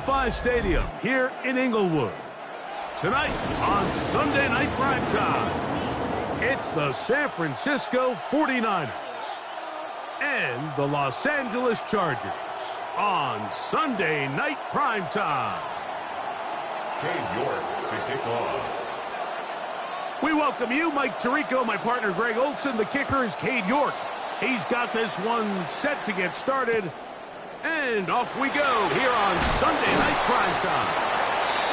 SoFi Stadium here in Inglewood. Tonight on Sunday Night Primetime, it's the San Francisco 49ers and the Los Angeles Chargers on Sunday Night Primetime. Cade York to kick off. We welcome you, Mike Tirico, my partner Greg Olson. The kicker is Cade York. He's got this one set to get started. And off we go here on Sunday Night Primetime.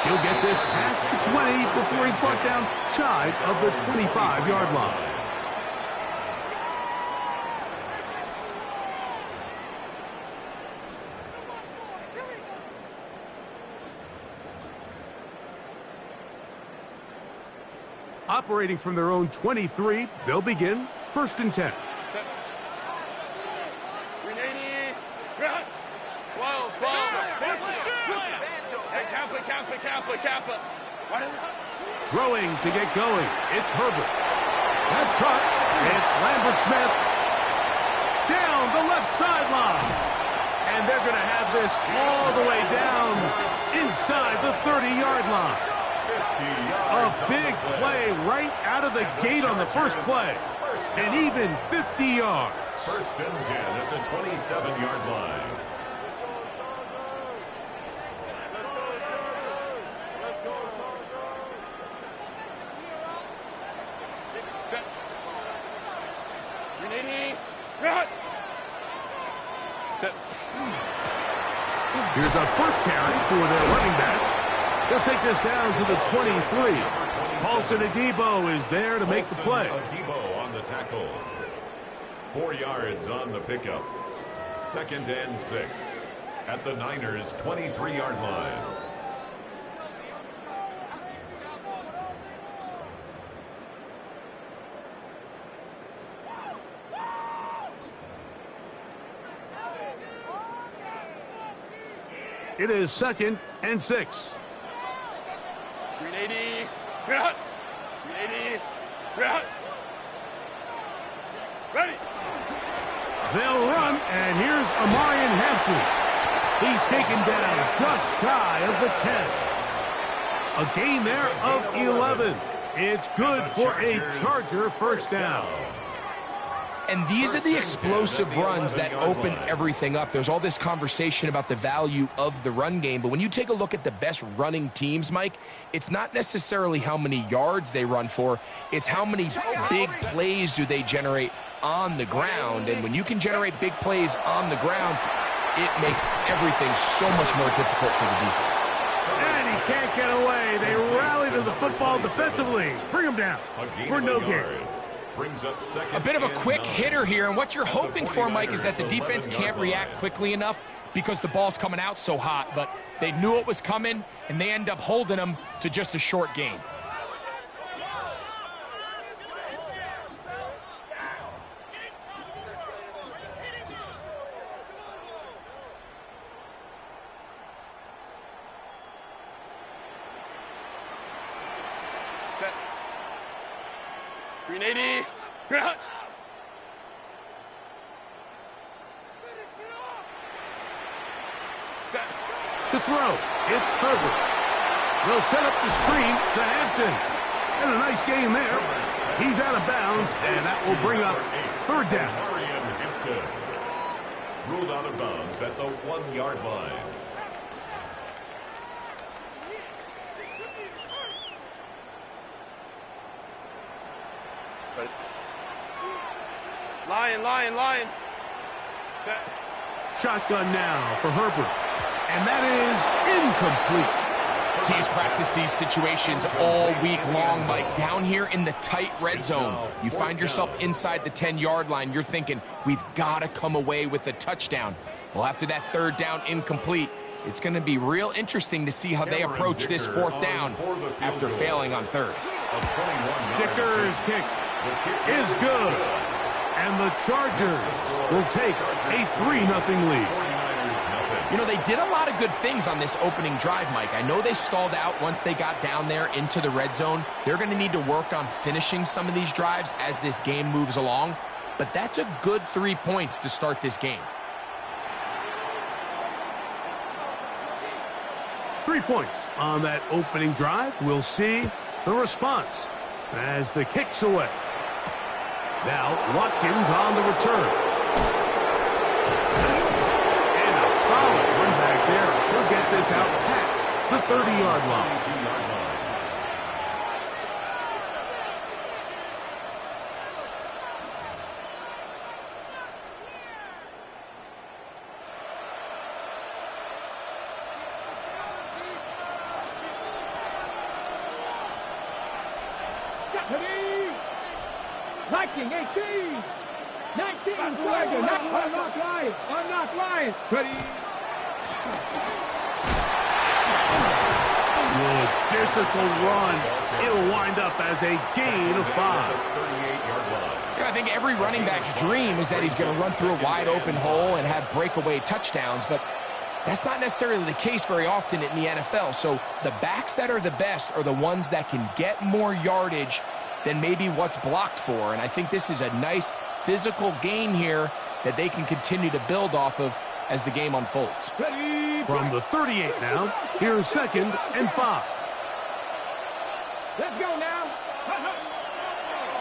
He'll get this past the 20 before he's brought down shy of the 25-yard line. Operating from their own 23, they'll begin 1st and 10. Throwing to get going. It's Herbert. That's caught. It's Lambert Smith. Down the left sideline. And they're going to have this all the way down inside the 30-yard line. A big play right out of the gate on the first play. And even 50 yards. 1st and 10 at the 27-yard line. Here's our first carry for their running back. They'll take this down to the 23. Paulson Adebo is there to make the play. Adebo on the tackle. 4 yards on the pickup. 2nd and 6 at the Niners' 23-yard line. It is 2nd and 6. 380. 380. Ready. They'll run, and here's Amarian Hampton. He's taken down just shy of the 10. A gain there of 11. It's good for a Charger first down. And these are the explosive runs that open everything up. There's all this conversation about the value of the run game, but when you take a look at the best running teams, Mike, it's not necessarily how many yards they run for, it's how many big plays do they generate on the ground. And when you can generate big plays on the ground, it makes everything so much more difficult for the defense. And he can't get away. They rally to the football defensively. Bring him down for no gain. Brings up a bit of a quick hitter here, and what you're hoping for, Mike, is that the defense can't react quickly enough because the ball's coming out so hot, but they knew it was coming, and they end up holding them to just a short gain. To throw, it's Herbert. They'll set up the screen to Hampton. And a nice gain there. He's out of bounds, and that will bring up 3rd down. Ruled out of bounds at the 1-yard line. Lion. Shotgun now for Herbert. And that is incomplete. Teams practice these situations all week long, Mike. Down here in the tight red zone, you find yourself inside the 10-yard line. You're thinking, we've got to come away with a touchdown. Well, after that 3rd down incomplete, it's going to be real interesting to see how they approach this 4th down after failing on 3rd. Dicker's kick is good. And the Chargers will take a 3-0 lead. You know, they did a lot of good things on this opening drive, Mike. I know they stalled out once they got down there into the red zone. They're going to need to work on finishing some of these drives as this game moves along. But that's a good 3 points to start this game. 3 points on that opening drive. We'll see the response as the kick's away. Now Watkins on the return. And a solid run back there. He'll get this out past the 30-yard line. Liking 18, 19, Swagger, unlock line, ready. Good physical run. It'll wind up as a gain of 5. I think every running back's dream is that he's going to run through a wide open hole and have breakaway touchdowns, but that's not necessarily the case very often in the NFL. So the backs that are the best are the ones that can get more yardage than maybe what's blocked for. And I think this is a nice physical gain here that they can continue to build off of as the game unfolds. From the 38 now, here's 2nd and 5. Let's go now.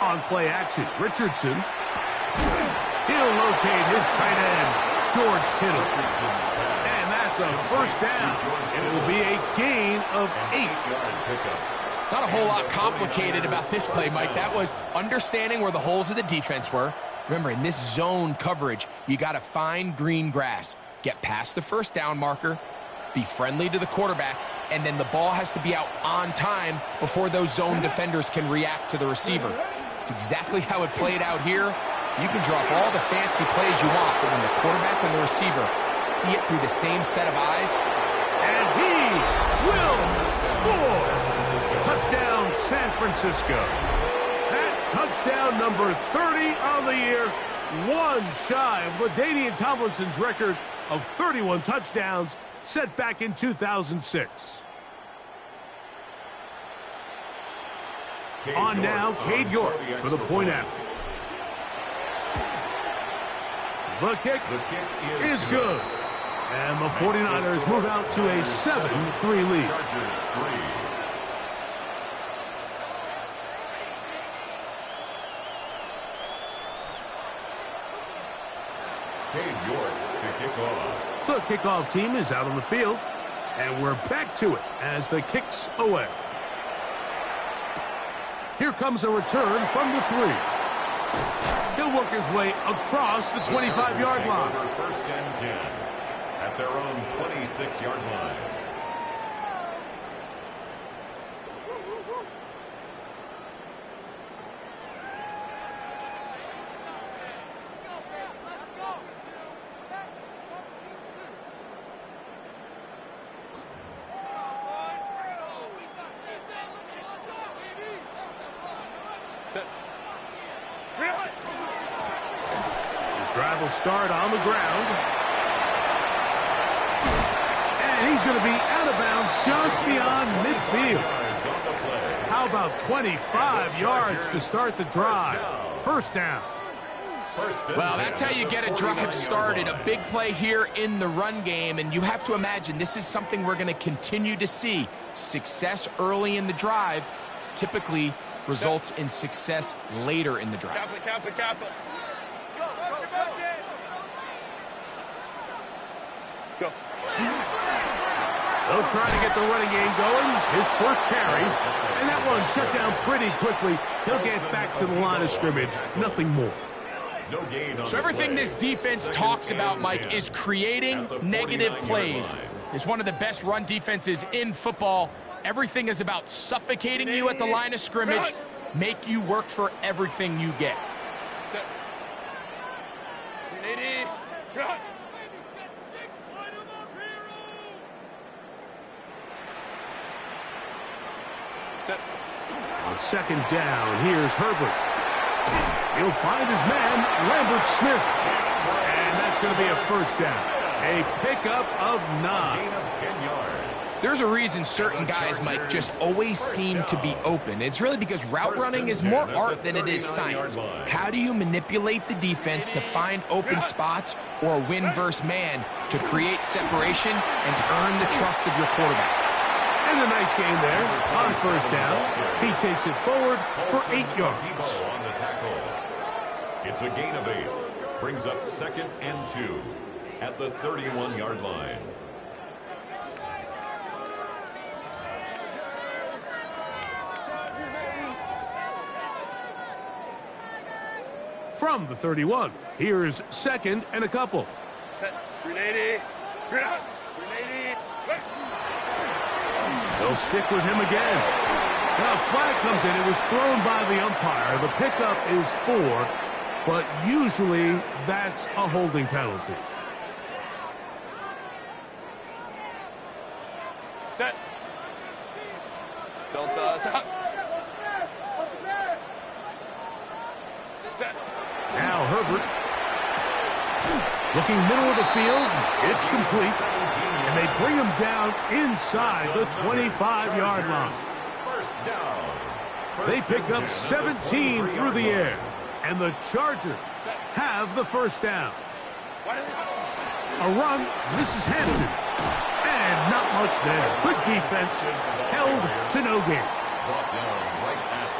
On play action, Richardson. He'll locate his tight end, George Kittle. And that's a first down. It will be a gain of 8. Not a whole lot complicated about this play, Mike. That was understanding where the holes of the defense were. Remember, in this zone coverage, you got to find green grass, get past the first down marker, be friendly to the quarterback, and then the ball has to be out on time before those zone defenders can react to the receiver. It's exactly how it played out here. You can drop all the fancy plays you want, but when the quarterback and the receiver see it through the same set of eyes, and he will score. Touchdown, San Francisco. That touchdown number 30 on the year, one shy of LaDainian Tomlinson's record of 31 touchdowns set back in 2006. On now, Cade York for the point after. The kick is good. And the 49ers move out to a 7-3 lead. Cade York to kick off. The kickoff team is out on the field. And we're back to it as the kick's away. Here comes a return from the 3. He'll work his way across the 25-yard line. First and 10 at their own 26-yard line. Drive will start on the ground. And he's going to be out of bounds just beyond midfield. How about 25 yards to start the drive? First down. Well, that's how you get a drive started. A big play here in the run game, and you have to imagine this is something we're going to continue to see. Success early in the drive typically results in success later in the drive. Capital. Go. They'll try to get the running game going. His first carry. And that one shut down pretty quickly. He'll get back to the line of scrimmage. Nothing more. So everything this defense talks about, Mike, is creating negative plays. It's one of the best run defenses in football. Everything is about suffocating you at the line of scrimmage, make you work for everything you get. On second down, here's Herbert. He'll find his man, Lambert Smith. And that's going to be a first down. A pickup of 9. There's a reason certain guys, Mike, just always seem to be open. It's really because route running is more art than it is science. How do you manipulate the defense to find open spots or win versus man to create separation and earn the trust of your quarterback? And a nice gain there on first down. He takes it forward for 8 yards. On the tackle. It's a gain of 8. Brings up 2nd and 2 at the 31-yard line. From the 31, here's 2nd and a couple. Set. 380. Get out. 380. They'll stick with him again. Now a flag comes in. It was thrown by the umpire. The pickup is 4, but usually that's a holding penalty. Set. Don't stop. Set. Now Herbert. Looking middle of the field. It's complete. And they bring him down inside the 25-yard line. First down. They pick up 17 through the air. And the Chargers have the first down. A run. This is Hampton. And not much there. Good defense. Held to no gain.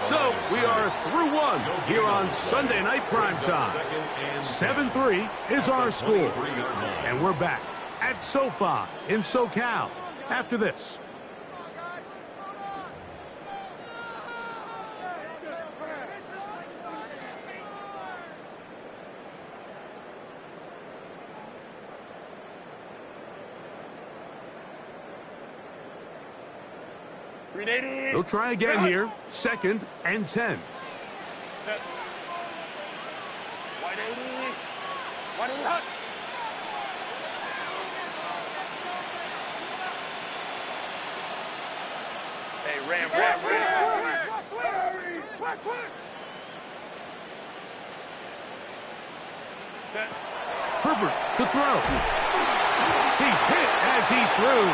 So we are through one here on Sunday Night Primetime. 7-3 is our score. And we're back at SoFi in SoCal after this. They'll try again here. 2nd and 10. Set. 180. 180 hot. Hey, Ram. Set. Herbert to throw. He's hit as he threw.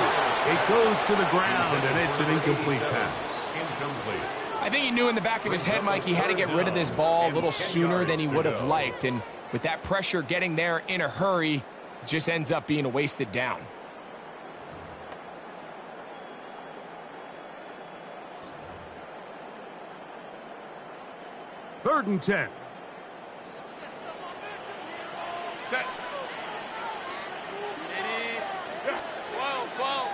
It goes to the ground, and it's an incomplete pass. Incomplete. I think he knew in the back of his head, Mike, he had to get rid of this ball a little sooner than he would have liked. And with that pressure getting there in a hurry, it just ends up being a wasted down. Third and 10. Set. 12.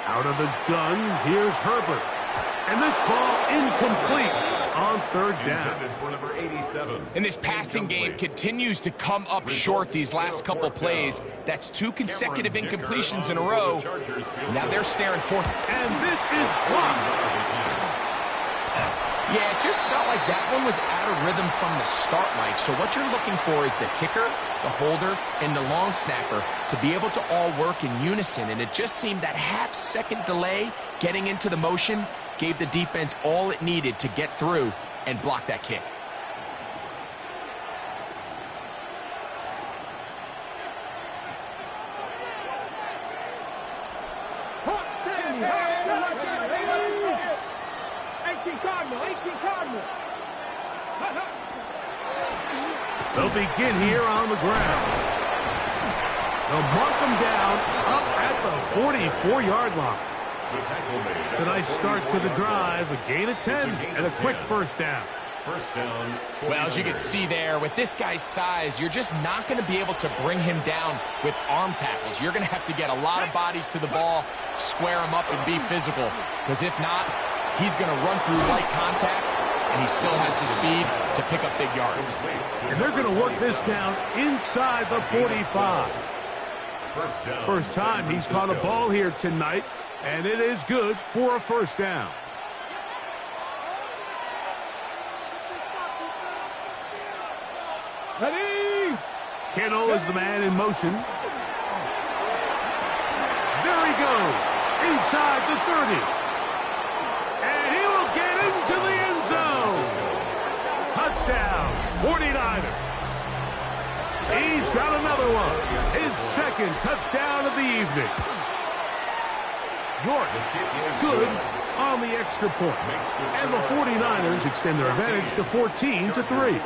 Out of the gun, here's Herbert. And this ball incomplete on third down. For number 87. And this passing game continues to come up short these last couple plays. That's 2 consecutive incompletions in a row. Now they're staring forth. And this is blocked. Yeah, it just felt like that one was out of rhythm from the start, Mike. So what you're looking for is the kicker, the holder, and the long snapper to be able to all work in unison. And it just seemed that half-second delay getting into the motion gave the defense all it needed to get through and block that kick. They'll begin here on the ground. They'll mark them down up at the 44-yard line. It's a nice start to the drive, a gain of 10, and a quick first down. First down. Well, as you can see there, with this guy's size, you're just not going to be able to bring him down with arm tackles. You're going to have to get a lot of bodies to the ball, square him up, and be physical. Because if not, he's going to run through light contact, and he still has the speed to pick up big yards. And they're going to work this down inside the 45. First time he's caught a ball here tonight, and it is good for a first down. Ready? Kittle is the man in motion. There he goes, inside the 30. And he will get into the end zone. Touchdown, 49ers. He's got another one. His second touchdown of the evening. York, good on the extra point. And the 49ers extend their advantage to 14-3.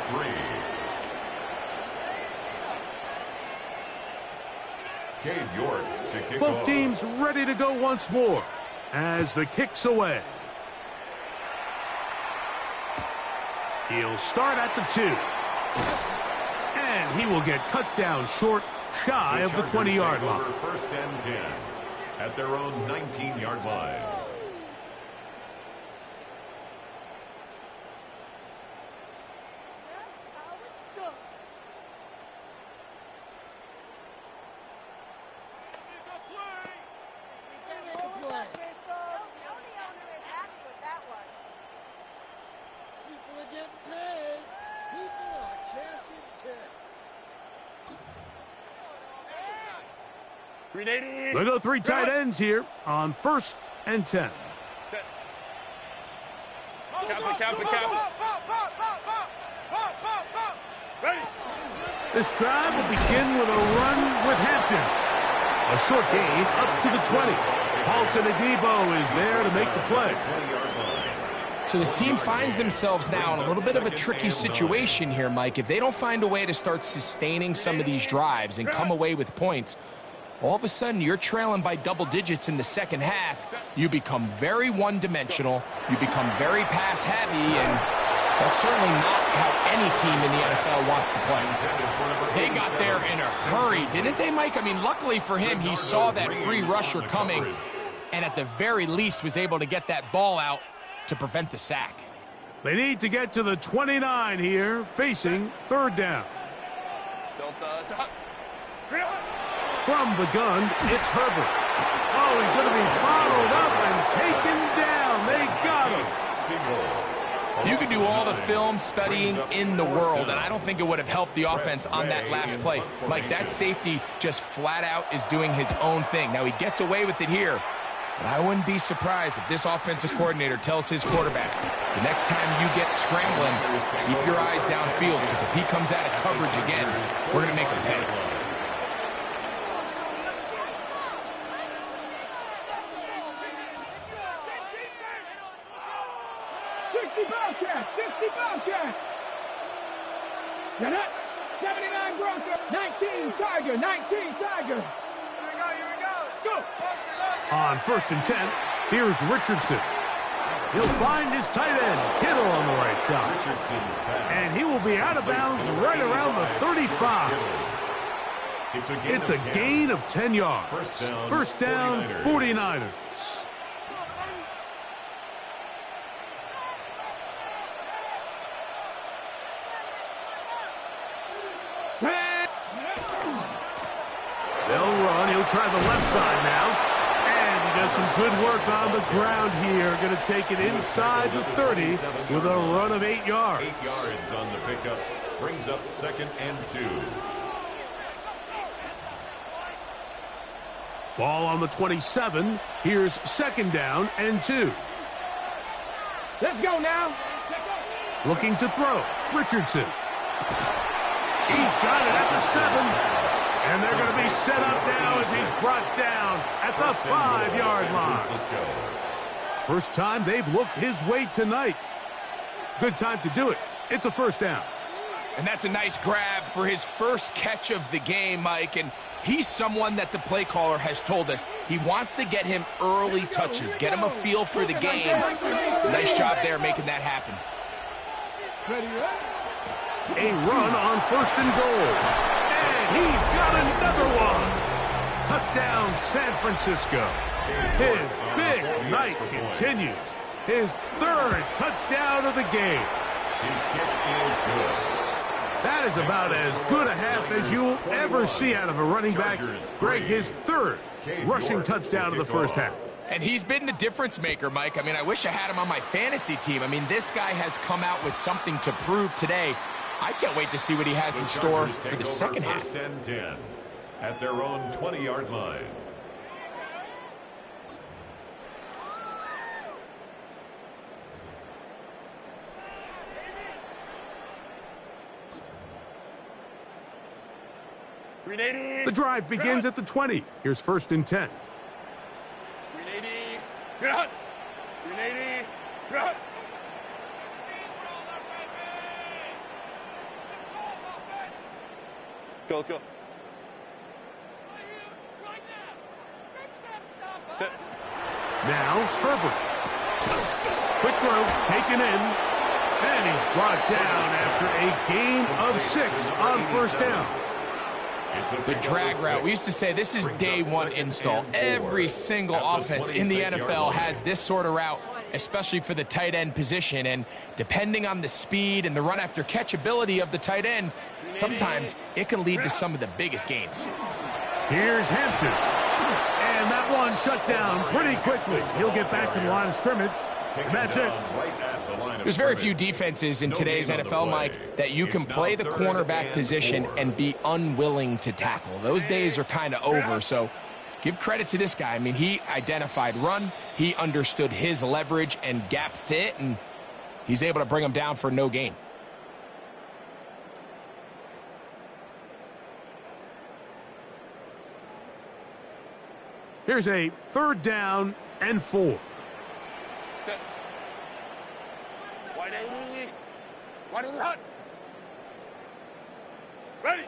Cade York to kick Both off. teams ready to go once more as the kick's away. He'll start at the 2. And he will get cut down short, shy of the 20-yard line. First and 10 at their own 19-yard line. They'll go 3 tight ends here on 1st and 10. This drive will begin with a run with Hampton. A short gain up to the 20. Paulson Adebo is there to make the play. So this team finds themselves now in a little bit of a tricky situation here, Mike. If they don't find a way to start sustaining some of these drives and come away with points, all of a sudden you're trailing by double digits in the second half. You become very one-dimensional. You become very pass-heavy, and that's certainly not how any team in the NFL wants to play. They got there in a hurry, didn't they, Mike? I mean, luckily for him, he saw that free rusher coming and at the very least was able to get that ball out to prevent the sack. They need to get to the 29 here, facing 3rd down. From the gun, it's Herbert. Oh, he's going to be followed up and taken down. They got him. You can do all the film studying in the world, and I don't think it would have helped the offense on that last play. Mike, that safety just flat out is doing his own thing. Now, he gets away with it here, but I wouldn't be surprised if this offensive coordinator tells his quarterback, the next time you get scrambling, keep your eyes downfield, because if he comes out of coverage again, we're going to make him pay. You're not 79 Bronco, 19 Tiger, 19 Tiger. Here we go. On 1st and 10, here's Richardson. He'll find his tight end, Kittle, on the right side. And he will be out of bounds right around the 35. It's a gain of 10 yards. First down, 49ers. They'll run. He'll try the left side now. And he does some good work on the ground here. Going to take it inside the 30 with a run of 8 yards. 8 yards on the pickup. Brings up 2nd and 2. Ball on the 27. Here's 2nd down and 2. Let's go now. Looking to throw. Richardson. He's got it at the 7. And they're going to be set up now as he's brought down at the 5-yard line. First time they've looked his way tonight. Good time to do it. It's a 1st down. And that's a nice grab for his first catch of the game, Mike. And he's someone that the play caller has told us he wants to get him early touches, get him a feel for the game. Nice job there making that happen. A run on 1st and goal. And he's got another one. Touchdown, San Francisco. His big night continues. His 3rd touchdown of the game. His kick is good. That is about as good a half as you'll ever see out of a running back. Greg, his 3rd rushing touchdown of the first half. And he's been the difference maker, Mike. I mean, I wish I had him on my fantasy team. I mean, this guy has come out with something to prove today. I can't wait to see what he has in store for the second half. 1st and 10 at their own 20-yard line. The drive begins at the 20. Here's 1st and 10. 380. Go, let's go. Now Herbert. Quick throw, taken in. And he's brought down after a gain of 6 on first down. The drag route. We used to say this is day one install. Every single offense in the NFL has this sort of route, especially for the tight end position. And depending on the speed and the run after catch ability of the tight end, sometimes it can lead to some of the biggest gains. Here's Hampton. And that one shut down pretty quickly. He'll get back to the line of scrimmage. And that's it. There's very few defenses in today's NFL, Mike, that you can play the cornerback position and be unwilling to tackle. Those days are kind of over, so give credit to this guy. I mean, he identified run, he understood his leverage and gap fit, and he's able to bring him down for no gain. Here's a 3rd down and 4. 180 hot. Ready.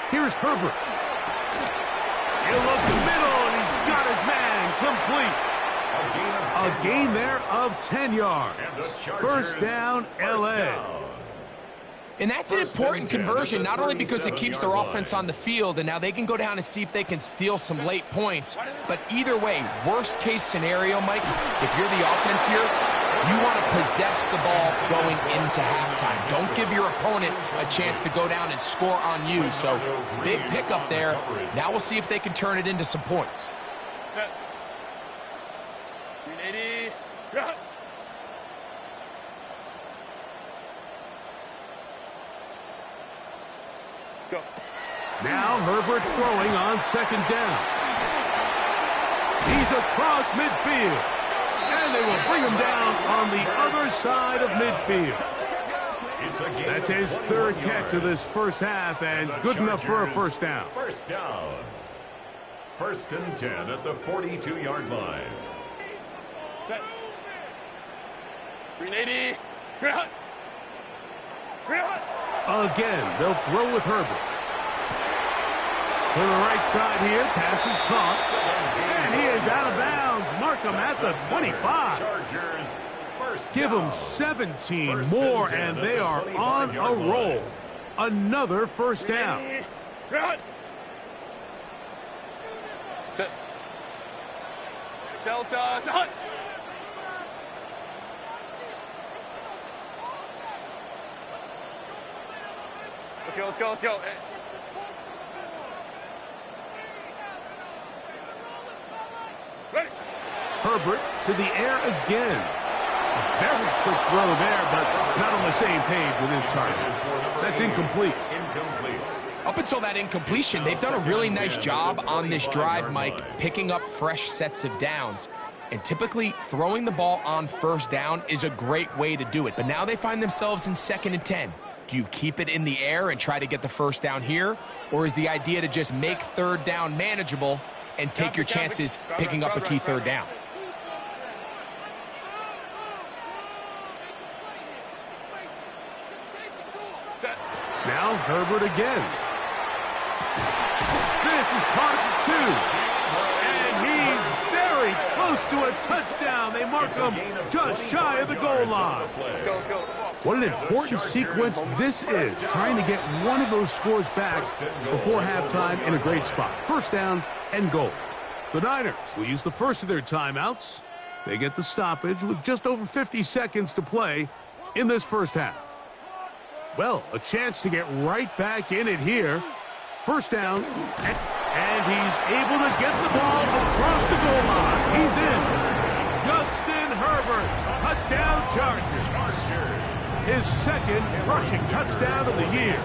Here's Herbert. He'll look the middle, and he's got his man complete. A gain there of 10 yards. First down, L.A. And that's an important conversion, not only because it keeps their offense on the field, and now they can go down and see if they can steal some late points. But either way, worst case scenario, Mike, if you're the offense here, you want to possess the ball going into halftime. Don't give your opponent a chance to go down and score on you. So big pickup there. Now we'll see if they can turn it into some points. Set. 380. Go. Now Herbert throwing on 2nd down. He's across midfield. And they will bring him down on the other side of midfield. That's his 3rd catch of this first half, and good enough for a first down. First down. 1st and 10 at the 42-yard line. Set. 380. Again, they'll throw with Herbert. To the right side here, pass is caught. And he is out of bounds. Mark him at the 25. Give them 17 more, and they are on a roll. Another first down. Set. Delta. Hut. Let's go. Ready. Herbert to the air again. A very quick throw there, but not on the same page with his target. That's incomplete. Up until that incompletion, they've done a really nice job on this drive, Mike, picking up fresh sets of downs. And typically, throwing the ball on first down is a great way to do it. But now they find themselves in 2nd and 10. Do you keep it in the air and try to get the first down here? Or is the idea to just make 3rd down manageable and take your chances picking up a key 3rd down? Now Herbert again. This is caught at the 2. And he's very close to a touchdown. They mark him just shy of the goal line. What an important sequence this is, trying to get one of those scores back before halftime in a great spot. First down and goal. The Niners will use the first of their timeouts. They get the stoppage with just over 50 seconds to play in this first half. Well, a chance to get right back in it here. First down, and he's able to get the ball across the goal line. He's in. Justin Herbert, touchdown Chargers. His 2nd rushing touchdown of the year.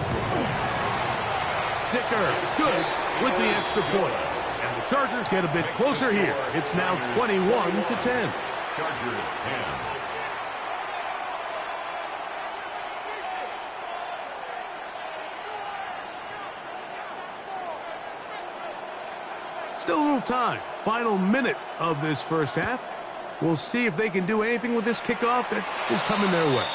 Dicker is good with the extra point. And the Chargers get a bit closer here. It's now 21-10. Chargers 10. Still a little time. Final minute of this first half. We'll see if they can do anything with this kickoff that is coming their way.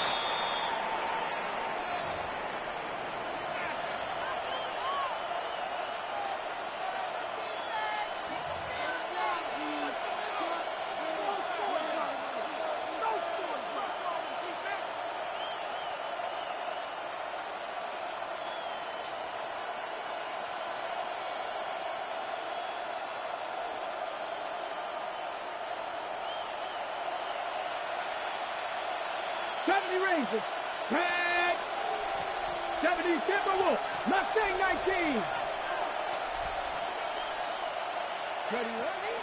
70 Rangers. Tag. 70 Timberwolves. Mustang 19. Ready?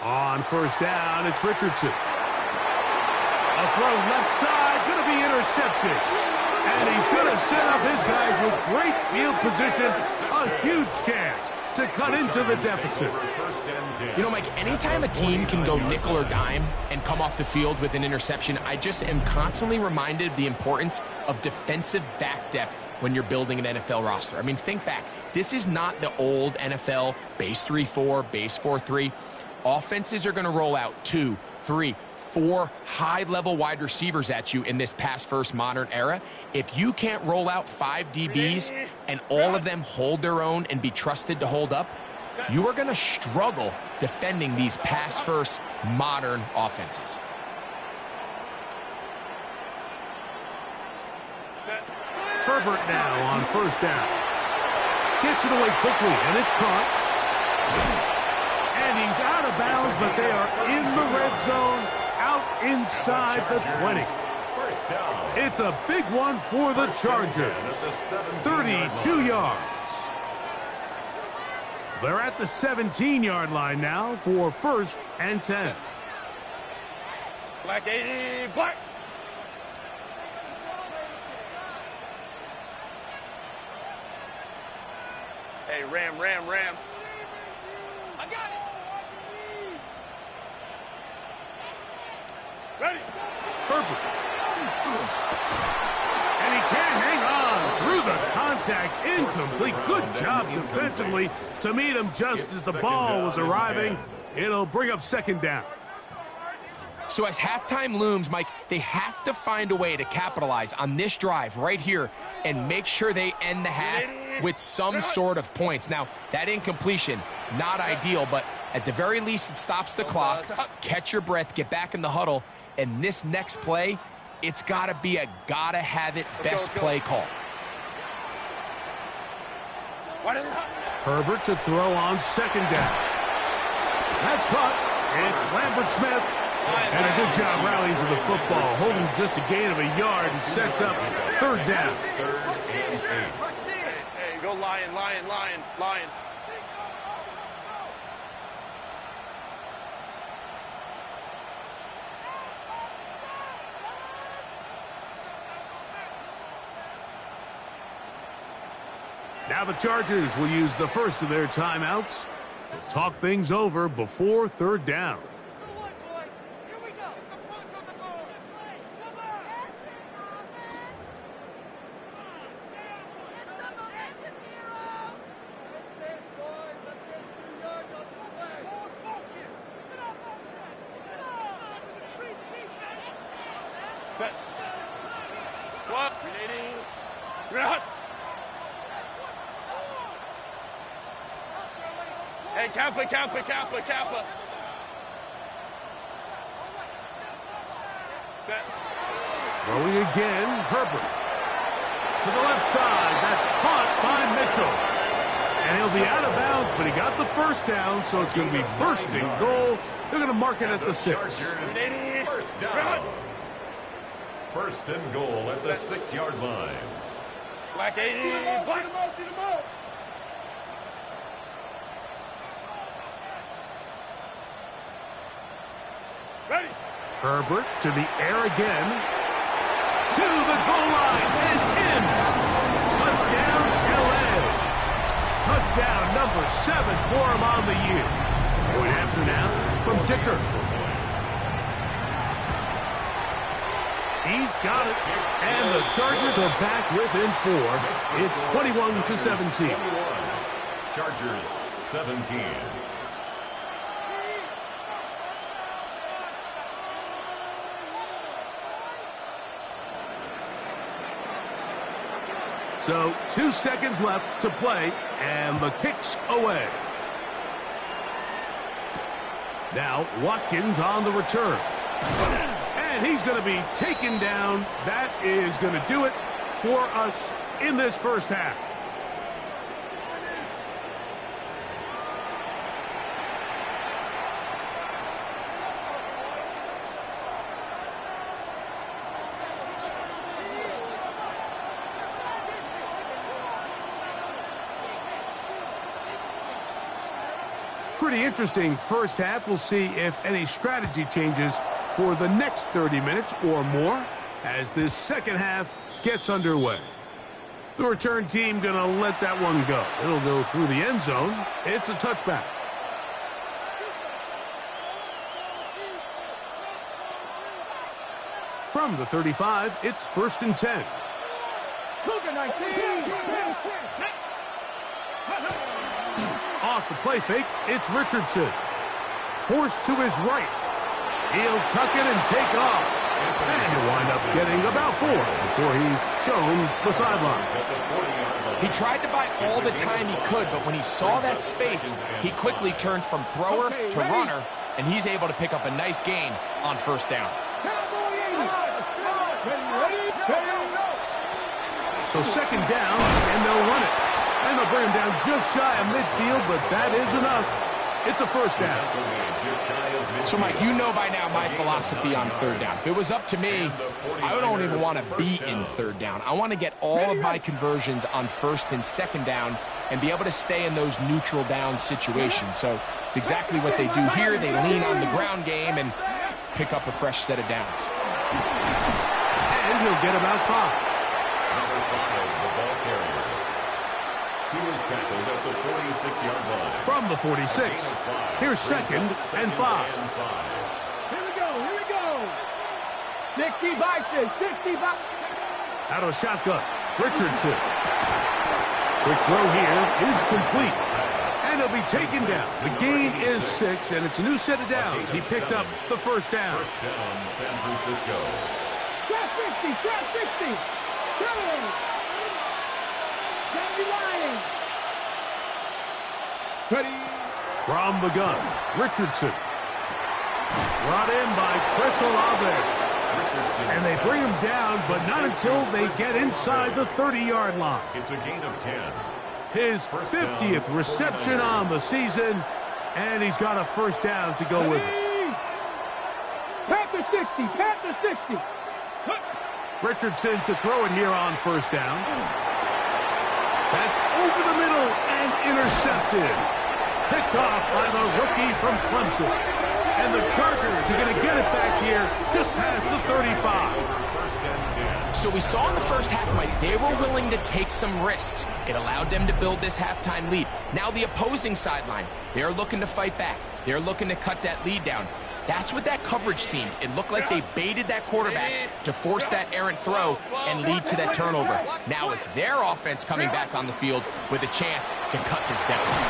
On first down, it's Richardson. A throw left side, going to be intercepted. And he's going to set up his guys with great field position. A huge chance to cut into the deficit. You know, Mike, anytime a team can go nickel or dime and come off the field with an interception, I just am constantly reminded of the importance of defensive back depth when you're building an NFL roster. I mean, think back. This is not the old NFL base 3-4, base 4-3. Offenses are going to roll out 2, 3, 4 high-level wide receivers at you in this pass-first modern era. If you can't roll out 5 DBs and all of them hold their own and be trusted to hold up, you are going to struggle defending these pass-first modern offenses. Herbert now on first down. Gets it away quickly, and it's caught. And he's out of bounds, but they are in the red zone, out inside the 20. It's a big one for the Chargers. 32 yards. They're at the 17-yard line now for first and 10. Black 80, black. Hey, Ram. I got it. Ready. Herbert. And he can't hang on through the contact. Incomplete. Good job defensively to meet him just as the ball was arriving. It'll bring up second down. So as halftime looms, Mike, they have to find a way to capitalize on this drive right here and make sure they end the half with some sort of points. Now, that incompletion, not ideal, but at the very least, it stops the clock. Catch your breath, get back in the huddle, and this next play, it's got to be a gotta-have-it best play call. Herbert to throw on second down. That's caught. It's Lambert Smith. And a good job rallying to the football, holding just a gain of a yard and sets up third down. Hey, go Lion. Now the Chargers will use the first of their timeouts to talk things over before third down. Set. What? Grenading. Hey, Kappa. Set. Throwing again, Herbert. To the left side, that's caught by Mitchell. And he'll be out of bounds, but he got the first down, so it's going to be first and goal. They're going to mark it at the 6. First down. First and goal at the 6-yard line. Black 80. Black. Ready. Herbert to the air again. To the goal line and in. Touchdown, L.A. Touchdown number 7 for him on the year. Point after now from Dicker. He's got it. And the Chargers are back within 4. It's 21-17. Chargers 17. So 2 seconds left to play, and the kick's away. Now Watkins on the return. And he's going to be taken down. That is going to do it for us in this first half. Pretty interesting first half. We'll see if any strategy changes for the next 30 minutes or more as this second half gets underway. The return team going to let that one go. It'll go through the end zone. It's a touchback. From the 35, it's 1st and 10. Off the play fake, it's Richardson. Forced to his right. He'll tuck it and take off. And he'll wind up getting about 4 before he's shown the sideline. He tried to buy all the time he could, but when he saw that space, he quickly turned from thrower to runner, and he's able to pick up a nice gain on 1st down. So 2nd down, and they'll run it. And they'll bring him down just shy of midfield, but that is enough. It's a 1st down. So, Mike, you know by now my philosophy on 3rd down. If it was up to me, I don't even want to be in 3rd down. I want to get all of my conversions on 1st and 2nd down and be able to stay in those neutral down situations. So it's exactly what they do here. They lean on the ground game and pick up a fresh set of downs. And he'll get about 5. Number 5, the ball carrier. He was tackled at the 46-yard line. From the 46, here's 2nd and 5. Here we go. 60 by 6, 60 by... Out of shotgun, Richardson. Quick throw here is complete. And he'll be taken down. The gain is 6, and it's a new set of downs. He picked up the 1st down. 1st down, San Francisco. Trap 60, trap 60. 70 Lions. Ready. From the gun, Richardson. Brought in by Chris Olave. And they bring him down, but not until they get inside the 30-yard line. It's a gain of 10. His 50th reception on the season, and he's got a 1st down to go with it. Panther 60, Panther 60. Richardson to throw it here on 1st down. That's over the middle and intercepted. Picked off by the rookie from Clemson. And the Chargers are going to get it back here just past the 35. So we saw in the first half, Mike, they were willing to take some risks. It allowed them to build this halftime lead. Now the opposing sideline, they're looking to fight back. They're looking to cut that lead down. That's what that coverage seemed. It looked like they baited that quarterback to force that errant throw and lead to that turnover. Now it's their offense coming back on the field with a chance to cut this deficit.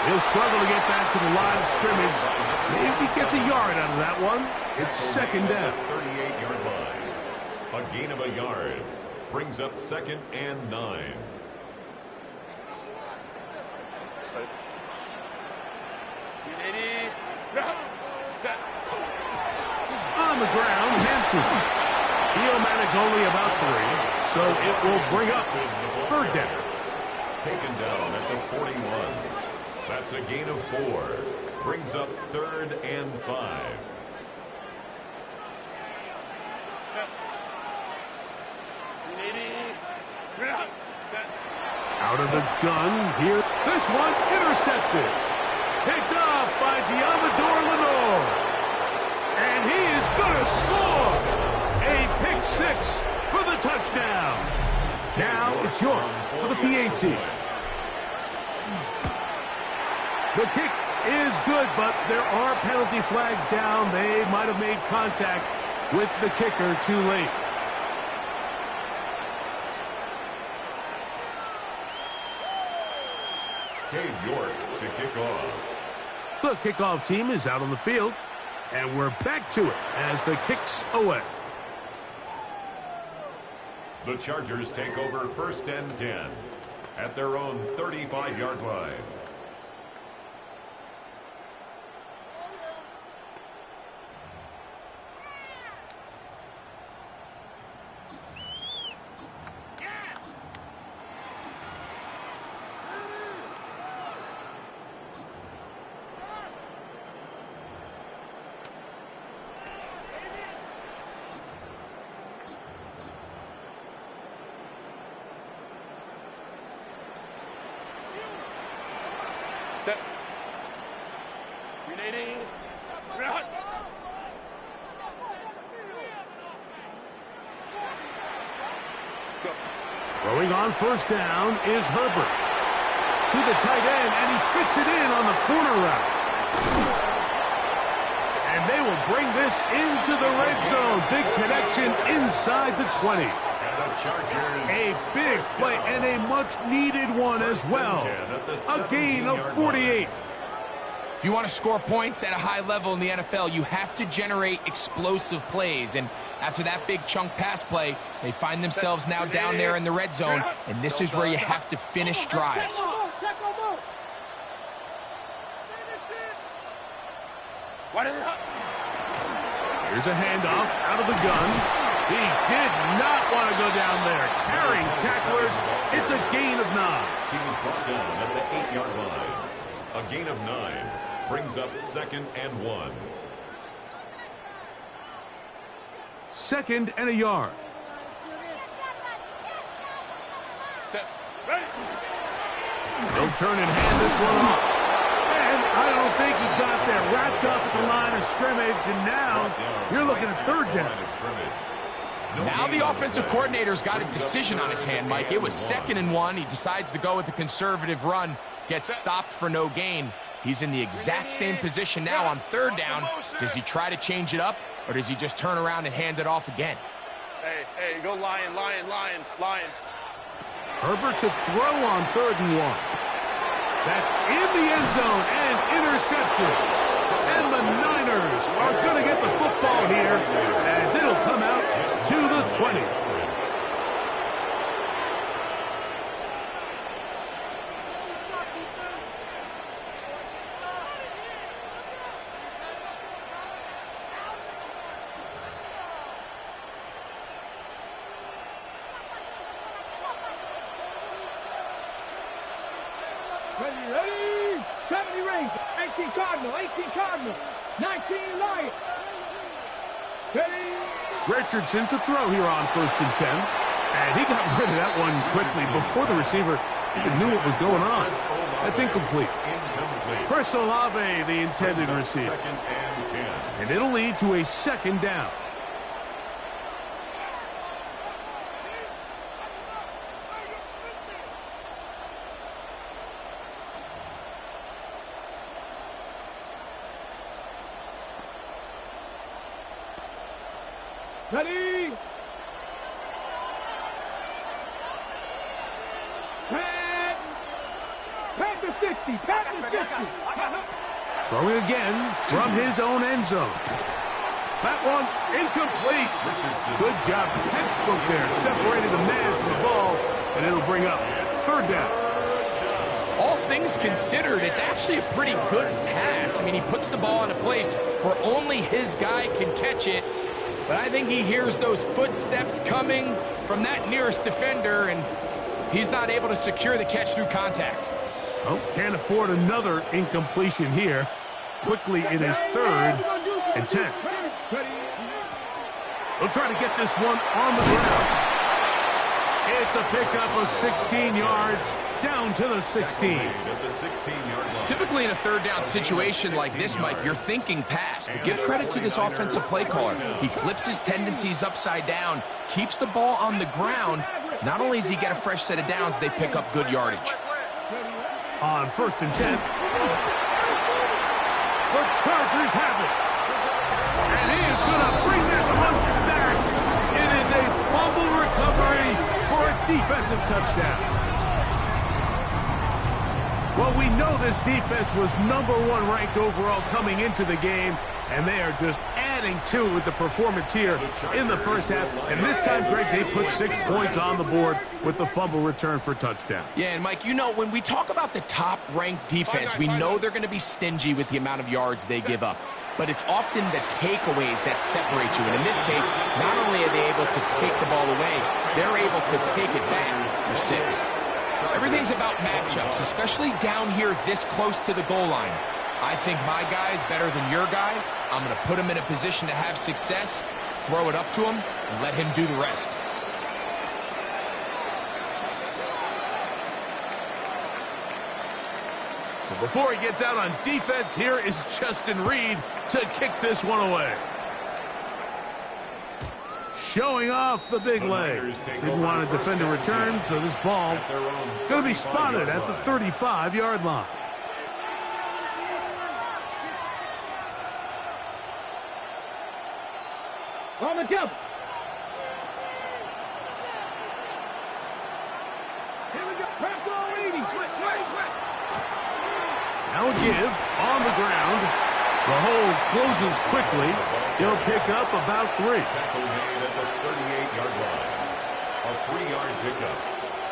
He'll struggle to get back to the line of scrimmage. Maybe gets a yard out of that one. It's 2nd down. 38-yard line. A gain of a yard brings up 2nd and 9. On the ground, Hampton. He'll manage only about 3, so it will bring up 3rd down. Taken down at the 41. That's a gain of 4. Brings up 3rd and 5. Out of the gun here. This one intercepted. Picked up by Diamador Lenore. And he is going to score. A pick 6 for the touchdown. Now it's York for the PAT. The kick is good, but there are penalty flags down. They might have made contact with the kicker too late. Cade York to kick off. The kickoff team is out on the field, and we're back to it as the kick's away. The Chargers take over 1st and 10 at their own 35-yard line. Ready? Run. Go. Throwing on first down is Herbert. To the tight end, and he fits it in on the corner route. And they will bring this into the red zone. Big connection inside the 20. A big play and a much-needed one as well. A gain of 48. If you want to score points at a high level in the NFL, you have to generate explosive plays. And after that big chunk pass play, they find themselves now down there in the red zone. And this is where you have to finish drives. Here's a handoff out of the gun. He did not want to go down there. Carrying tacklers, it's a gain of 9. He was brought down at the 8-yard line. A gain of 9 brings up 2nd and 1. 2nd and a yard. They'll turn and hand this one off. And I don't think he got there. Wrapped up at the line of scrimmage, and now you're looking at 3rd down. Now the offensive coordinator's got a decision on his hand, Mike. It was 2nd and 1. He decides to go with a conservative run, gets stopped for no gain. He's in the exact same position now on 3rd down. Does he try to change it up, or does he just turn around and hand it off again? Hey, go Lion. Herbert to throw on 3rd and 1. That's in the end zone and intercepted. And the Niners are going to get the football here as it'll come out to the 20. Ready? 70 Rangers, 18 Cardinal, 18 Cardinal, 19 Lions. Ready? Richardson to throw here on 1st and 10. And he got rid of that one quickly before the receiver even knew what was going on. That's incomplete. Chris Olave, the intended receiver. 2nd and 10. And it'll lead to a 2nd down. Ready? Pat the 60. Throwing again from his own end zone. That one incomplete. Good job. Textbook there. Separated the man from the ball, and it'll bring up 3rd down. All things considered, it's actually a pretty good pass. I mean, he puts the ball in a place where only his guy can catch it. But I think he hears those footsteps coming from that nearest defender, and he's not able to secure the catch through contact. Oh, can't afford another incompletion here. Quickly in his 3rd and 10. He'll try to get this one on the ground. It's a pickup of 16 yards down to the 16. Typically in a 3rd down situation like this, Mike, you're thinking pass. But give credit to this offensive play caller. He flips his tendencies upside down, keeps the ball on the ground. Not only does he get a fresh set of downs, they pick up good yardage. On 1st and 10. The Chargers have it. And he is going to bring this one back. It is a fumble recovery for a defensive touchdown. Well, we know this defense was #1 ranked overall coming into the game, and they are just adding to it with the performance here in the first half. And this time, Greg, they put 6 points on the board with the fumble return for touchdown. Yeah, and Mike, you know, when we talk about the top-ranked defense, we know they're going to be stingy with the amount of yards they give up. But it's often the takeaways that separate you. And in this case, not only are they able to take the ball away, they're able to take it back for 6. Everything's about matchups, especially down here this close to the goal line. I think my guy's better than your guy. I'm going to put him in a position to have success, throw it up to him, and let him do the rest. So before he gets out on defense, here is Justin Reed to kick this one away. Showing off the big leg. Didn't want to defend a return, so this ball going to be spotted at the 35-yard line. On the jump. Here we go. Press all 80. Switch. Now a give on the ground. The hole closes quickly. He'll pick up about 3. Tackle made at the 38-yard line. A 3-yard pickup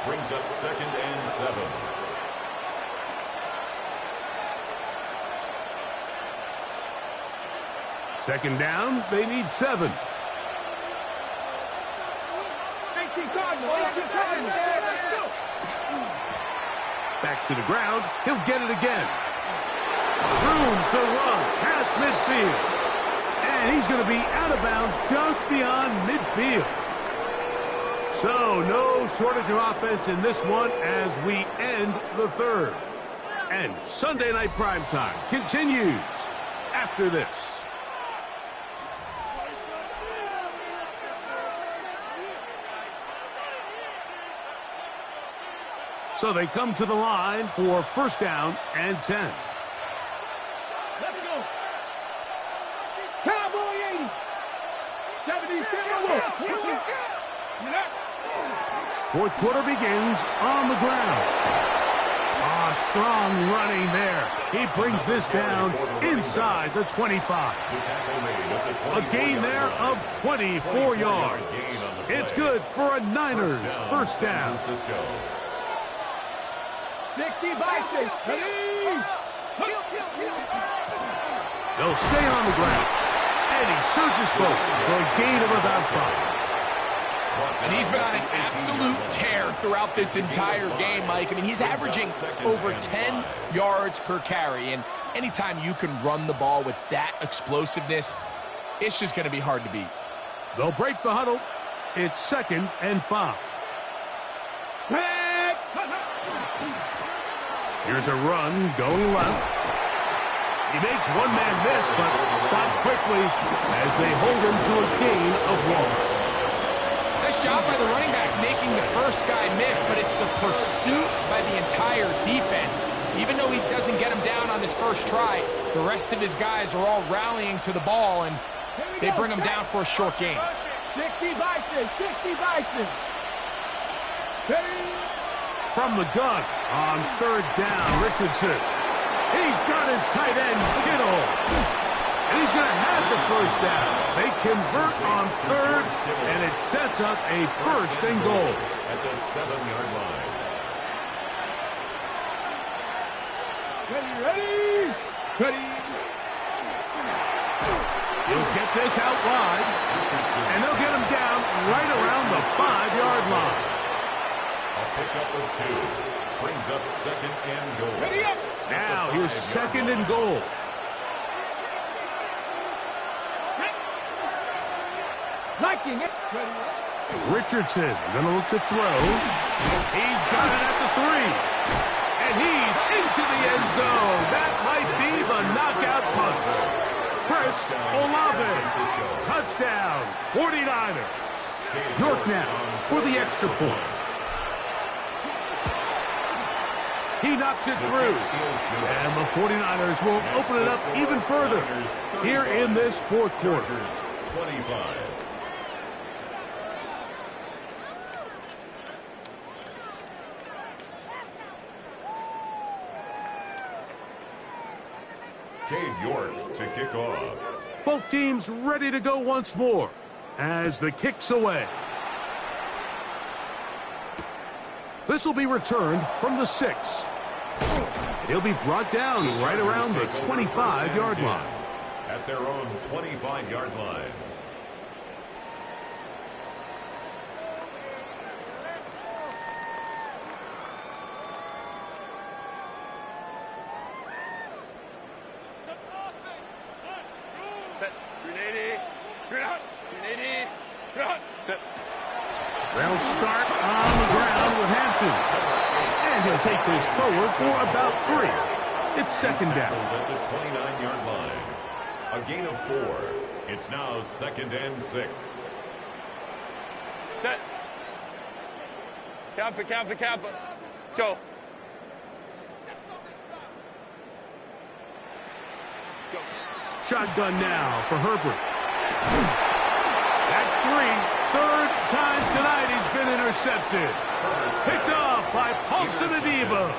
brings up 2nd and 7. Second down, they need 7. Back to the ground. He'll get it again. Room to run past midfield. And he's going to be out of bounds just beyond midfield. So no shortage of offense in this one as we end the third. And Sunday Night Primetime continues after this. So they come to the line for 1st down and 10. Let's go. Cowboy 80. 77. Fourth quarter begins on the ground. Strong running there. He brings this down inside the 25. A gain there of 24 yards. It's good for a Niners 1st down. 60 by 6. They'll stay on the ground. And he surges forward for a gain of about 5. And he's been on an absolute tear throughout this entire game, Mike. I mean, he's averaging over 10 yards per carry. And anytime you can run the ball with that explosiveness, it's just going to be hard to beat. They'll break the huddle. It's 2nd and 5. Here's a run going left. He makes one man miss, but stopped quickly as they hold him to a gain of 1. Nice job by the running back making the first guy miss, but it's the pursuit by the entire defense. Even though he doesn't get him down on his first try, the rest of his guys are all rallying to the ball, and they bring him down for a short gain. 60 by 6. 60 by 6. From the gun on 3rd down, Richardson. He's got his tight end, Kittle. And he's going to have the 1st down. They convert on 3rd, and it sets up a 1st and goal. At the 7-yard line. Ready. He'll get this out wide, and they'll get him down right around the 5-yard line. A pickup of 2 brings up 2nd and goal. Ready up. Now here's 2nd and goal. Liking it. Richardson going to look to throw. He's got it at the 3. And he's into the end zone. That might be the knockout punch. Chris Olave. Touchdown, 49ers. York now for the extra point. He knocks it through. And the 49ers will open it up even further here in this 4th quarter. 25. Cade York to kick off. Both teams ready to go once more as the kick's away. This will be returned from the 6. He'll be brought down right around the 25-yard line. At their own 25-yard line. They'll start on the ground with Hampton. And he'll take this forward for about 3. It's second down. At the 29-yard line. A gain of 4. It's now 2nd and 6. Set. Cap it. Let's go. Shotgun now for Herbert. That's 3. Third time tonight he's been intercepted. Picked off by Paulson Adebo.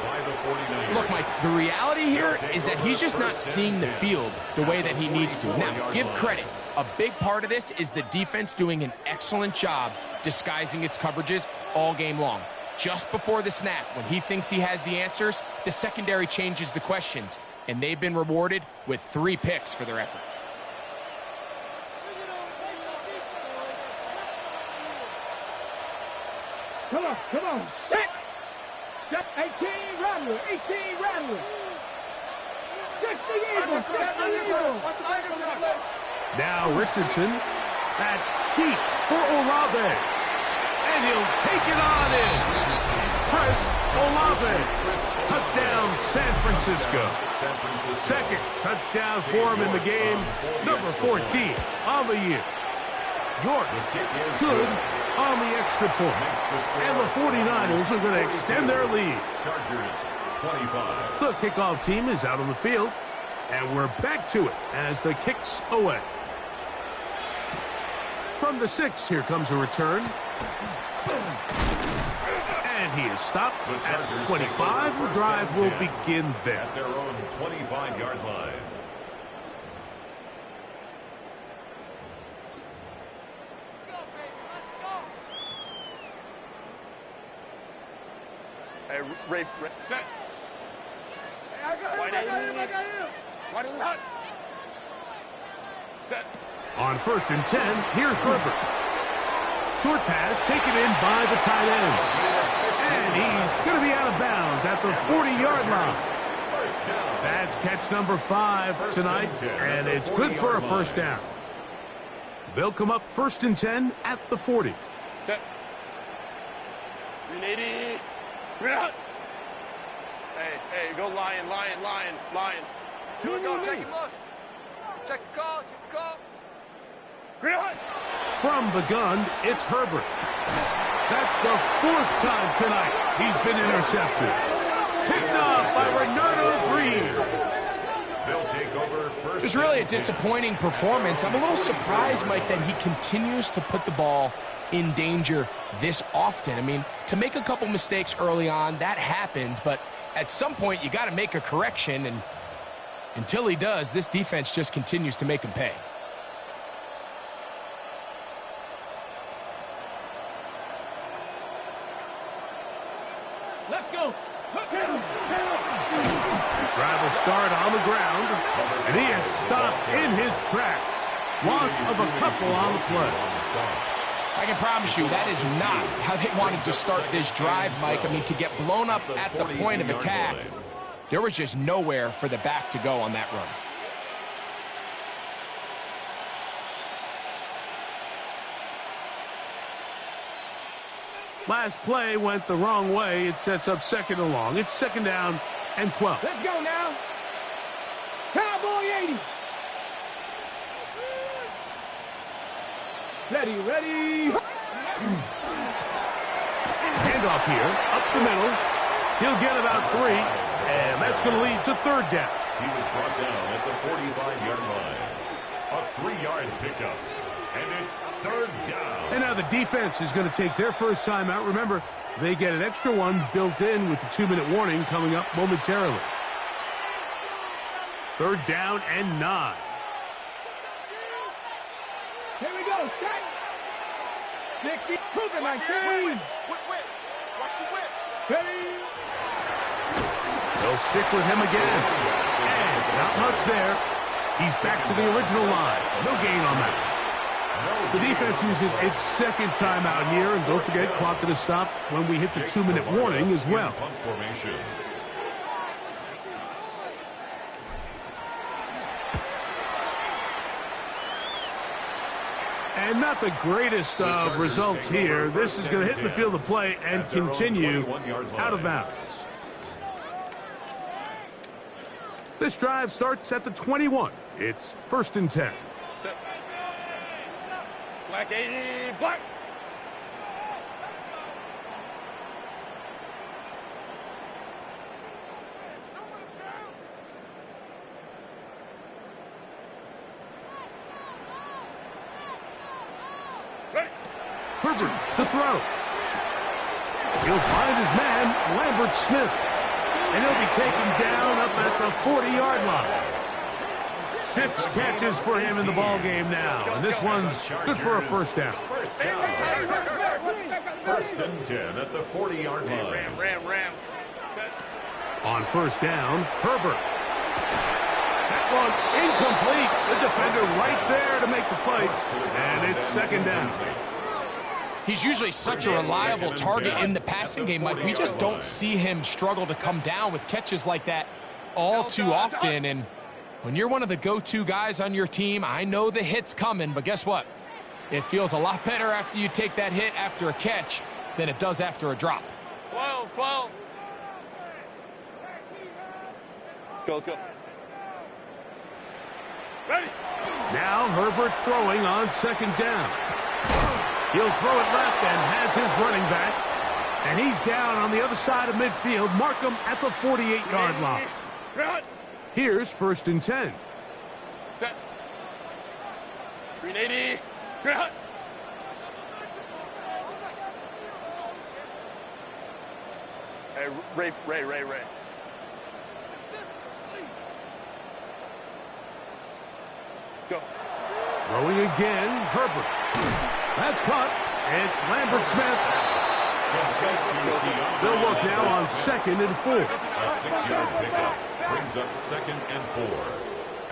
Look, Mike, the reality here is that he's just not seeing the field the way that he needs to. Now, give credit. A big part of this is the defense doing an excellent job disguising its coverages all game long. Just before the snap, when he thinks he has the answers, the secondary changes the questions, and they've been rewarded with 3 picks for their effort. Come on. Set. 18 Rattler. 18 Rattler. 60 Eagles. 60 Eagles. Now Richardson at deep for Olave. And he'll take it on in. Chris Olave. Touchdown, San Francisco. Second touchdown for him in the game. Number 14 on the year. York good on the extra point. And the 49ers are going to extend their lead. Chargers 25. The kickoff team is out on the field. And we're back to it as the kick's away. From the 6, here comes a return. And he is stopped at 25. The drive will begin there. At their own 25-yard line. Hey, Ray, set. I got him. Wide left. Set. On 1st and 10, here's Herbert. Short pass taken in by the tight end. And he's going to be out of bounds at the 40-yard line. That's catch number 5 tonight, and it's good for a first down. They'll come up 1st and 10 at the 40. Set. 380. Hey, go Lion. Here we go, check him out. Check the call. From the gun, it's Herbert. That's the 4th time tonight he's been intercepted. Picked off by Renardo Green. They'll take over first. It's really a disappointing performance. I'm a little surprised, Mike, that he continues to put the ball in danger this often. I mean, to make a couple mistakes early on, that happens, but at some point you got to make a correction, and until he does, this defense just continues to make him pay. Let's go. Drive will start on the ground, and he is stopped in his tracks. Loss of a couple on the play. I can promise you that is not how they wanted to start this drive, Mike. I mean, to get blown up at the point of attack, there was just nowhere for the back to go on that run. Last play went the wrong way. It sets up 2nd and long. It's 2nd down and 12. Let's go now. Cowboy 80. Ready. Handoff here, up the middle. He'll get about 3, and that's going to lead to 3rd down. He was brought down at the 45-yard line. A 3-yard pickup, and it's 3rd down. And now the defense is going to take their first time out. Remember, they get an extra one built in with the 2-minute warning coming up momentarily. 3rd down and 9. Here we go. Set. 60. Cougar 19. Whip. Watch the whip. Ready. They'll stick with him again. And not much there. He's back to the original line. No gain on that. The defense uses its 2nd time out here. And don't forget, clock to stop when we hit the 2-minute warning as well. And not the greatest of results here. This is going to hit the field of play and continue out of bounds. This drive starts at the 21. It's 1st and 10. Set. Black 80, black. Ready. Herbert to throw. He'll find his man, Lambert Smith. And he'll be taken down up at the 40-yard line. 6 catches for him in the ball game now. And this one's good for a first down. First down. 1st and 10 at the 40-yard line. Ram. Set. On first down, Herbert. That one incomplete. The defender right there to make the play. And it's 2nd down. He's usually such a reliable target in the passing game, Mike. We just don't see him struggle to come down with catches like that all too often. And when you're one of the go-to guys on your team, I know the hit's coming, but guess what? It feels a lot better after you take that hit after a catch than it does after a drop. 12. Go, let's go. Ready. Now Herbert throwing on 2nd down. He'll throw it left and has his running back. And he's down on the other side of midfield. Mark him at the 48-yard line. Run. Here's 1st and 10. Set. 380. Run. Hey, Ray. Go. Throwing again, Herbert. That's caught. It's Lambert Smith. They'll work now on 2nd and 4. A 6-yard pickup brings up 2nd and 4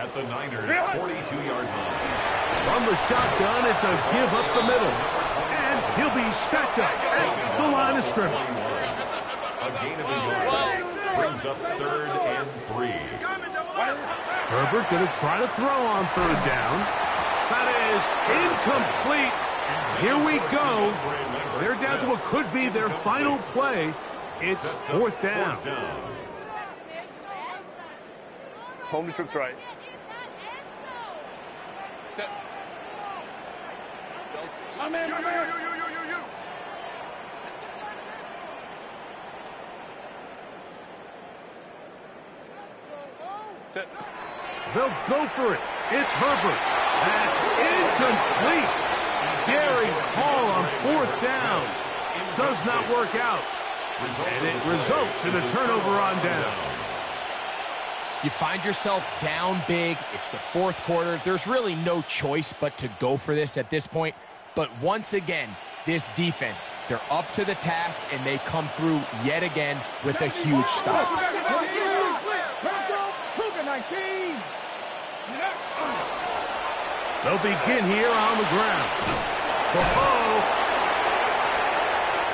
at the Niners' 42-yard line. From the shotgun, it's a give up the middle. And he'll be stacked up at the line of scrimmage. A gain of a yard brings up 3rd and 3. Herbert going to try to throw on 3rd down. That is incomplete. Here we go. They're down to what could be their final play. It's 4th down. Home to trips right. Set. My man, you. Set. They'll go for it. It's Herbert. That's incomplete. Daring call on 4th down. Does not work out. And it results in a turnover on down. You find yourself down big. It's the 4th quarter. There's really no choice but to go for this at this point. But once again, this defense, they're up to the task, and they come through yet again with a huge stop. They'll begin here on the ground. Oh,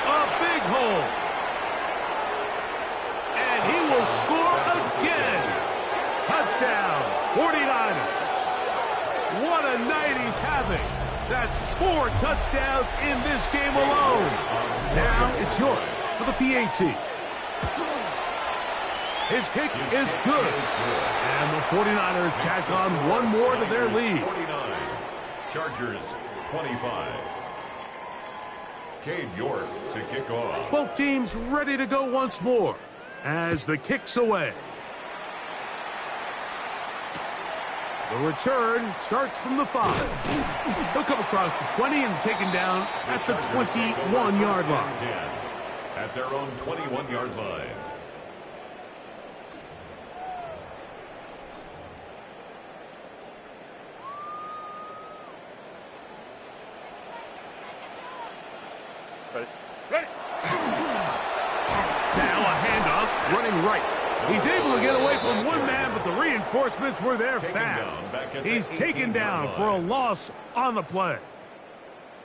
a big hole. And he will score again. Touchdown, 49ers. What a night he's having. That's 4 touchdowns in this game alone. Now it's York for the PAT. His kick is good. And the 49ers tack on one more to their lead. 49. Chargers 25. Cade York to kick off. Both teams ready to go once more as the kick's away. The return starts from the 5. He'll come across the 20 and taken down at the 21-yard line. At their own 21-yard line. Ready. Now a handoff, running right. He's able to get away from one man, but the reinforcements were there fast. He's taken down for a loss on the play.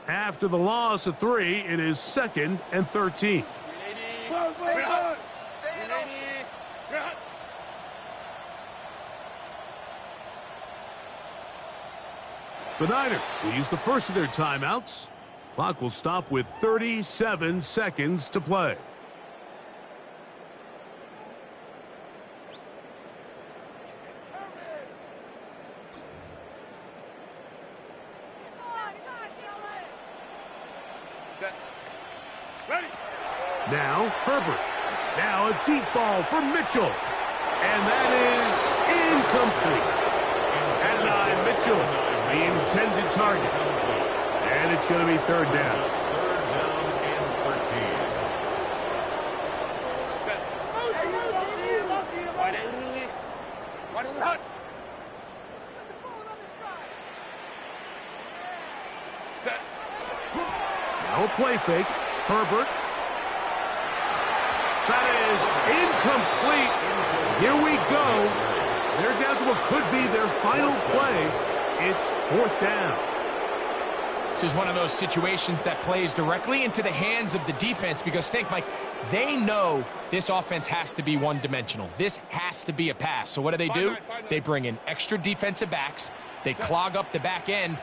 After the loss of 3, it is 2nd and 13. The Niners will use the first of their timeouts. Clock will stop with 37 seconds to play. Set. Ready. Now, Herbert. Now a deep ball for Mitchell. And that is incomplete. At 9, Mitchell, the intended target. And it's going to be third down. Third down and 13. Set. Wide in. Wide in the hut. Set. Now a play fake. Herbert. That is incomplete. Here we go. They're down to what could be their final play. It's fourth down. This is one of those situations that plays directly into the hands of the defense because think, Mike, they know this offense has to be one-dimensional. This has to be a pass. So what do? They bring in extra defensive backs. They clog up the back end.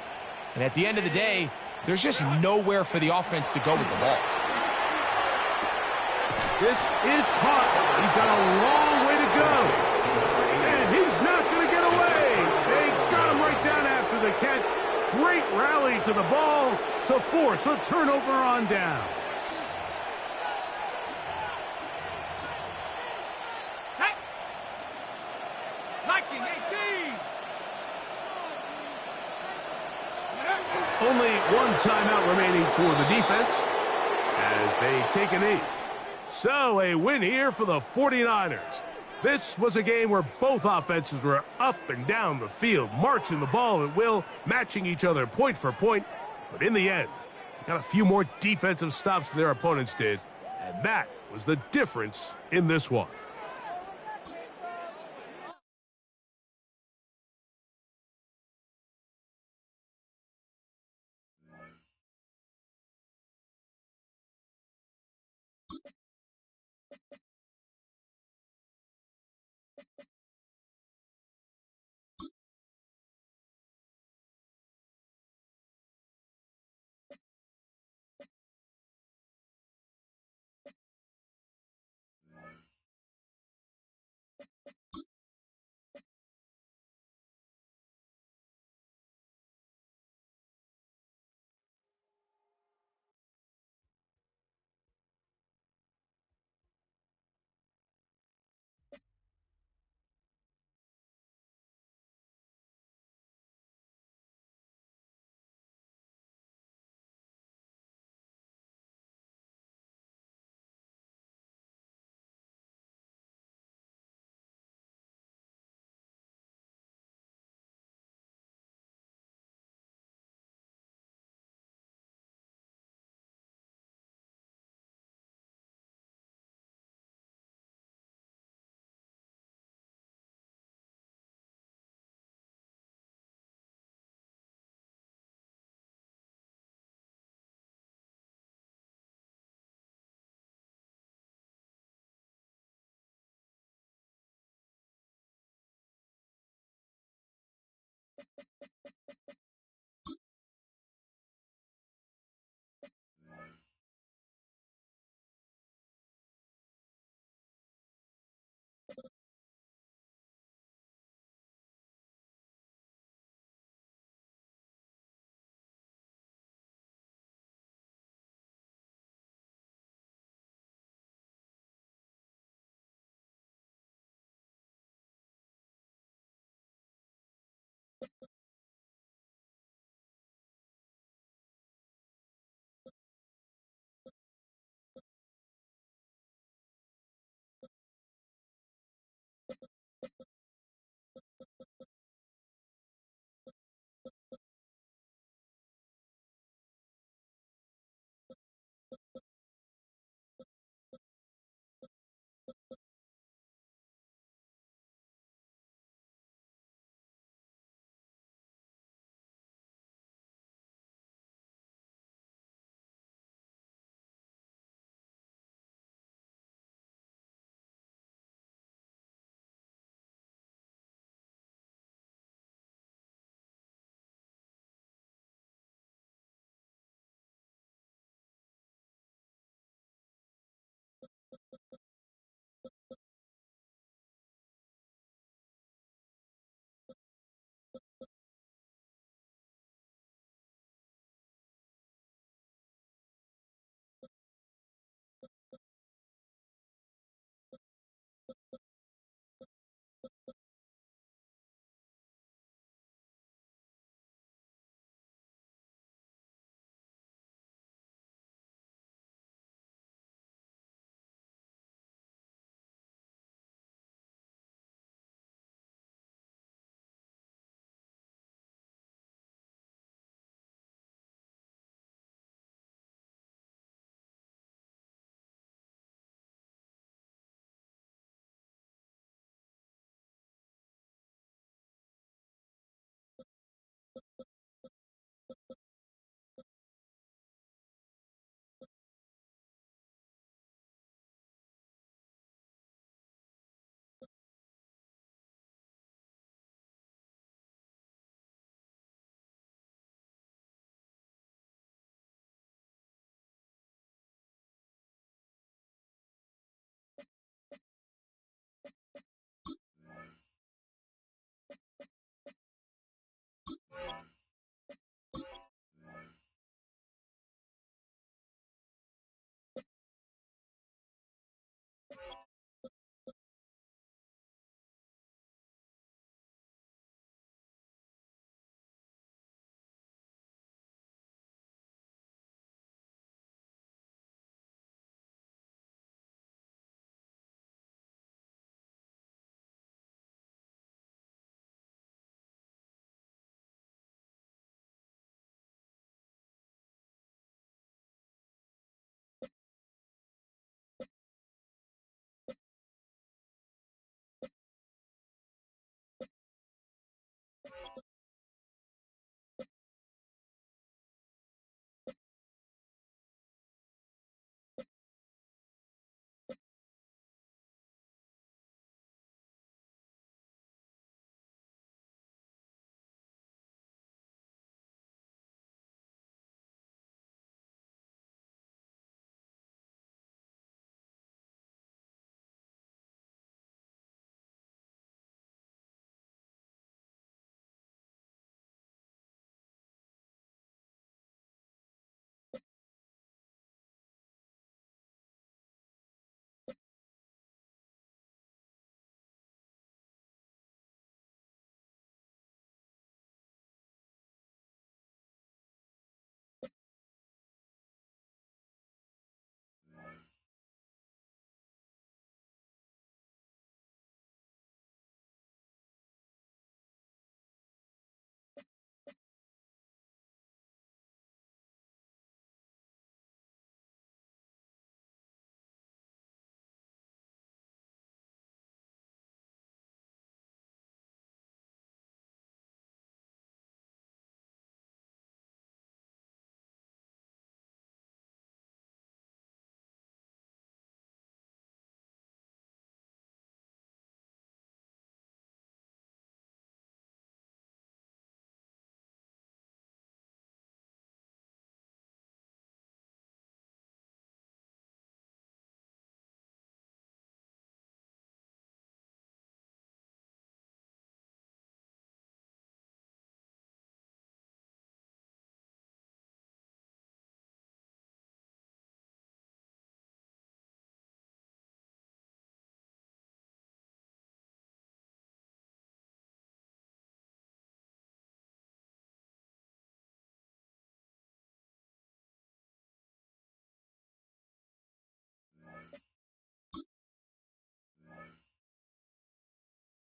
And at the end of the day, there's just nowhere for the offense to go with the ball. This is caught. He's got a long way to go. And he's not going to get away. They got him right down after the catch. Great rally to the ball to force a turnover on down. Set. Liking 18. Only one timeout remaining for the defense as they take a knee. So a win here for the 49ers. This was a game where both offenses were up and down the field, marching the ball at will, matching each other point for point. But in the end, they got a few more defensive stops than their opponents did, and that was the difference in this one.